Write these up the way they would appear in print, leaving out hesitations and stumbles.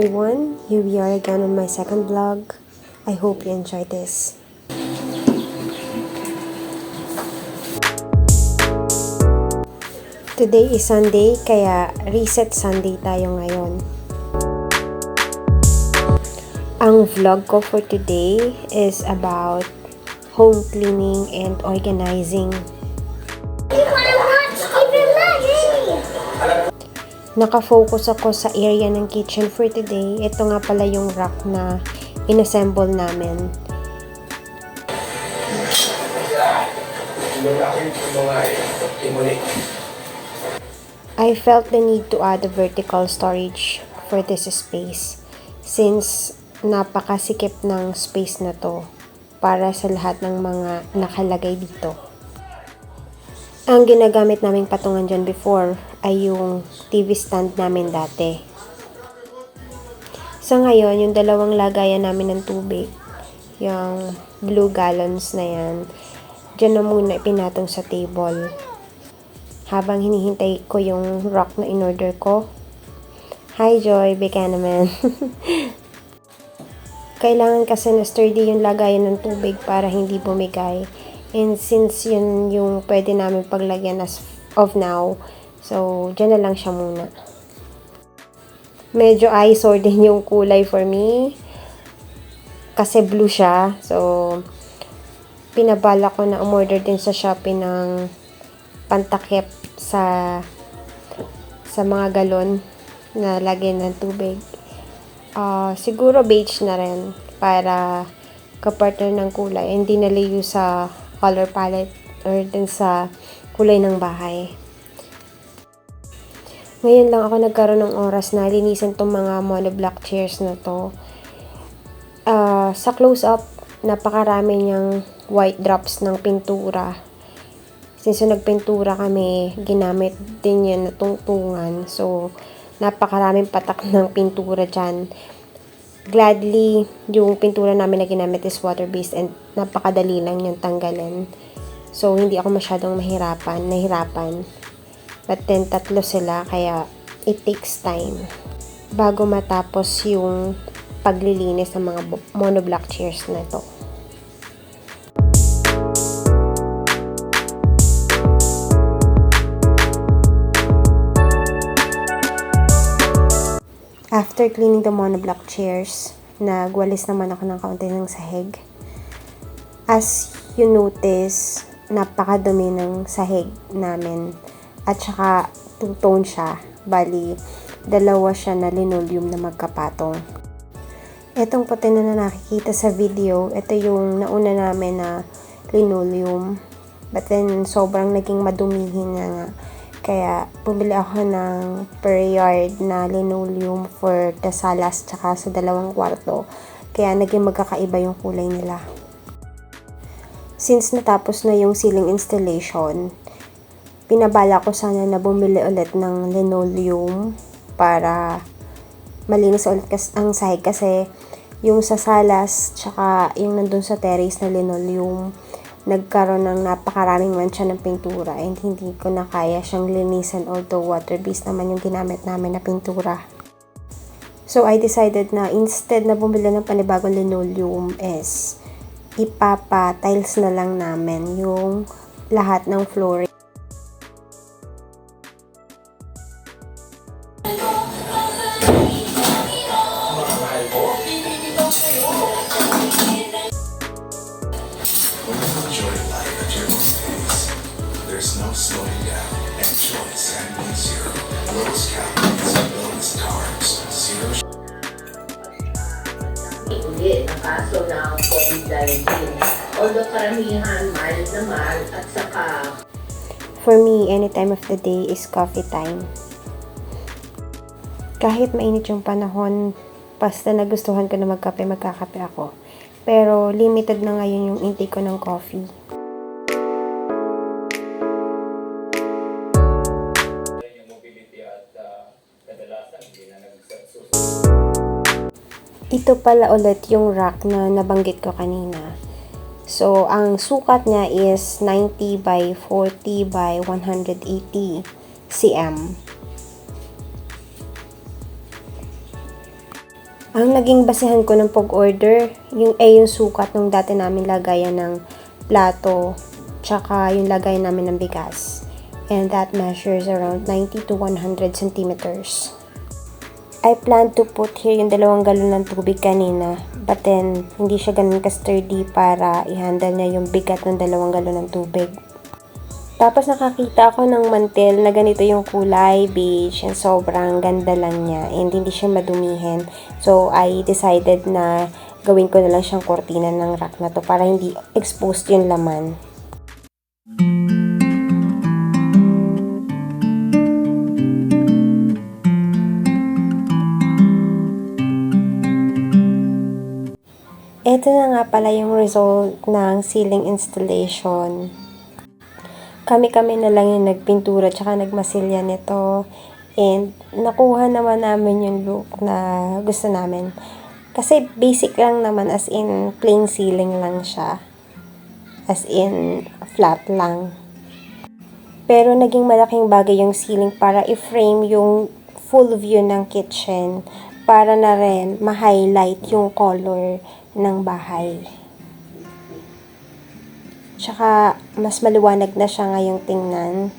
everyone, here we are again on my second vlog. I hope you enjoy this. Today is Sunday, kaya reset Sunday tayo ngayon. Ang vlog ko for today is about home cleaning and organizing. Naka-focus ako sa area ng kitchen for today. Ito nga pala yung rack na inassemble namin. I felt the need to add a vertical storage for this space since napakasikip ng space na to para sa lahat ng mga nakalagay dito. Ang ginagamit naming patungan dyan before ay yung TV stand namin dati. Sa ngayon, yung dalawang lagayan namin ng tubig, yung blue gallons na yan, dyan na muna ipinatong sa table. Habang hinihintay ko yung rock na in-order ko. Hi Joy, beka naman. Kailangan kasi na sturdy yung lagayan ng tubig para hindi bumigay. And since yun yung pwede namin paglagyan as of now, so dyan na lang siya muna. Medyo eyesore din yung kulay for me. Kasi blue siya. So, pinabala ko na umorder din sa Shopee ng pantakip sa mga galon na lagyan ng tubig. Siguro beige na rin para kapartner ng kulay. Hindi nalayo sa color palette or din sa kulay ng bahay. Ngayon lang ako nagkaroon ng oras na linisan tong mga monoblock chairs na to. Sa close-up, napakarami niyang white drops ng pintura. Since nagpintura kami, ginamit din yan na tungtungan. So, napakaraming patak ng pintura dyan. Gladly, yung pintura namin na ginamit is water-based and napakadali lang yung tanggalin. So, hindi ako masyadong nahirapan. But then, tatlo sila, kaya it takes time bago matapos yung paglilinis ng mga monoblock chairs na ito. After cleaning the monoblock chairs, nagwalis naman ako ng kaunti ng sahig. As you notice, napakadumi ng sahig namin. At saka, two-tone siya. Bali, dalawa siya na linoleum na magkapatong. Itong puti na nakikita sa video, ito yung nauna namin na linoleum. But then, sobrang naging madumihin na nga. Kaya, bumili ako ng per yard na linoleum for the salas tsaka sa 2 kwarto. Kaya, naging magkakaiba yung kulay nila. Since natapos na yung ceiling installation, pinabala ko sana na bumili ulit ng linoleum para malinis ulit ang sahig kasi yung sa salas tsaka yung nandun sa terrace na linoleum nagkaroon ng napakaraming mancha ng pintura and hindi ko na kaya siyang linisan although water-based naman yung ginamit namin na pintura. So I decided na instead na bumili ng panibagong linoleum is ipapa-tiles na lang namin yung lahat ng flooring. There's no slowing down. Enjoy San Zero. Lowest calories, lowest carbs, zero. Hindi, nakaso na ang COVID-19. Although karamihan, mild na mild at saka... For me, any time of the day is coffee time. Kahit mainit yung panahon, basta nagustuhan ko na magkakape ako. Pero limited na ngayon yung intake ko ng coffee. Ito pala ulit yung rack na nabanggit ko kanina. So, ang sukat niya is 90 by 40 by 180 cm. Ang naging basihan ko ng pag-order, yung sukat ng dati namin lagayan ng plato, tsaka yung lagayan namin ng bigas. And that measures around 90 to 100 centimeters. I plan to put here yung 2 galon ng tubig kanina, but then hindi siya ganun ka-sturdy para i-handle niya yung bigat ng 2 galon ng tubig. Tapos nakakita ako ng mantel na ganito yung kulay, beige, and sobrang ganda lang niya, and hindi siya madumihin. So, I decided na gawin ko na lang siyang kortina ng rack na to para hindi exposed yung laman. Ito na nga pala yung result ng ceiling installation. Kami-kami na lang yung nagpintura tsaka nagmasilya nito. And nakuha naman namin yung look na gusto namin. Kasi basic lang naman, as in plain ceiling lang siya. As in flat lang. Pero naging malaking bagay yung ceiling para i-frame yung full view ng kitchen. Para na rin ma-highlight yung color ng bahay. Tsaka, mas maliwanag na siya ngayong tingnan.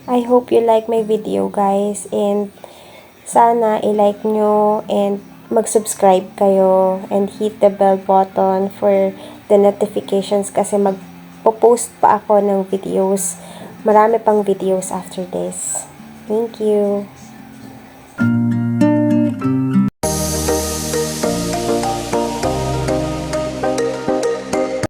I hope you like my video, guys, and sana i-like nyo and mag-subscribe kayo and hit the bell button for the notifications kasi magpo-post pa ako ng videos. Marami pang videos after this. Thank you.